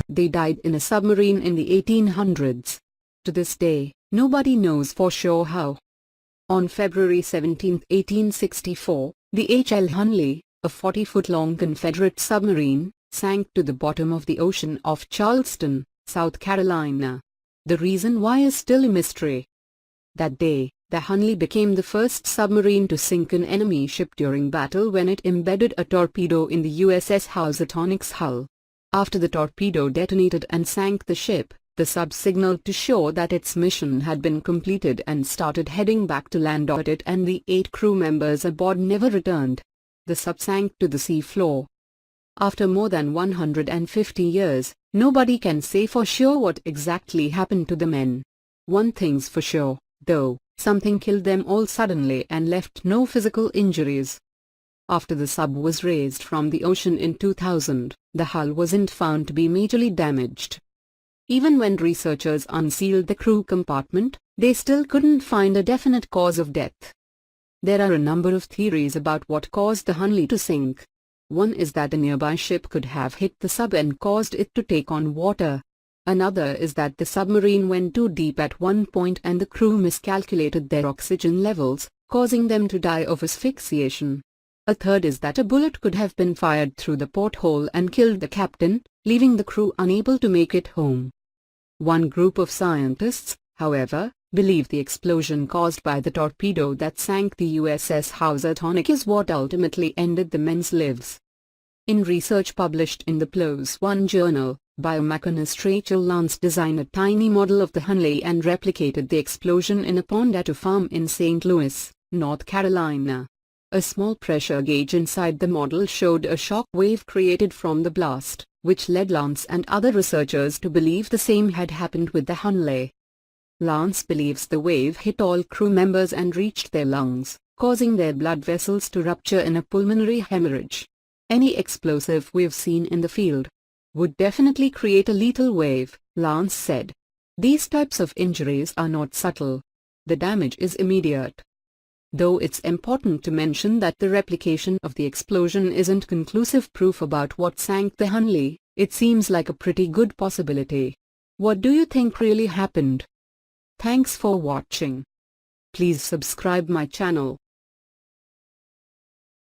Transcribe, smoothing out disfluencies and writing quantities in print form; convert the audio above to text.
They died in a submarine in the 1800s. To this day, nobody knows for sure how. On February 17, 1864, the H.L. Hunley, a 40-foot-long Confederate submarine, sank to the bottom of the ocean off Charleston, South Carolina. The reason why is still a mystery. That day, the Hunley became the first submarine to sink an enemy ship during battle when it embedded a torpedo in the USS Housatonic's hull. After the torpedo detonated and sank the ship, the sub signaled to shore that its mission had been completed and started heading back to land. It and the 8 crew members aboard never returned. The sub sank to the sea floor. After more than 150 years, nobody can say for sure what exactly happened to the men. One thing's for sure, though, something killed them all suddenly and left no physical injuries. After the sub was raised from the ocean in 2000, the hull wasn't found to be majorly damaged. Even when researchers unsealed the crew compartment, they still couldn't find a definite cause of death. There are a number of theories about what caused the Hunley to sink. One is that a nearby ship could have hit the sub and caused it to take on water. Another is that the submarine went too deep at one point and the crew miscalculated their oxygen levels, causing them to die of asphyxiation. A third is that a bullet could have been fired through the porthole and killed the captain, leaving the crew unable to make it home. One group of scientists, however, believe the explosion caused by the torpedo that sank the USS HOUSATONIC is what ultimately ended the men's lives. In research published in the PLOS One journal, biomechanist Rachel Lance designed a tiny model of the Hunley and replicated the explosion in a pond at a farm in St. Louis, North Carolina. A small pressure gauge inside the model showed a shock wave created from the blast, which led Lance and other researchers to believe the same had happened with the Hunley. Lance believes the wave hit all crew members and reached their lungs, causing their blood vessels to rupture in a pulmonary hemorrhage. Any explosive we've seen in the field would definitely create a lethal wave, Lance said. These types of injuries are not subtle. The damage is immediate. Though it's important to mention that the replication of the explosion isn't conclusive proof about what sank the Hunley, it seems like a pretty good possibility. What do you think really happened? Thanks for watching. Please subscribe my channel.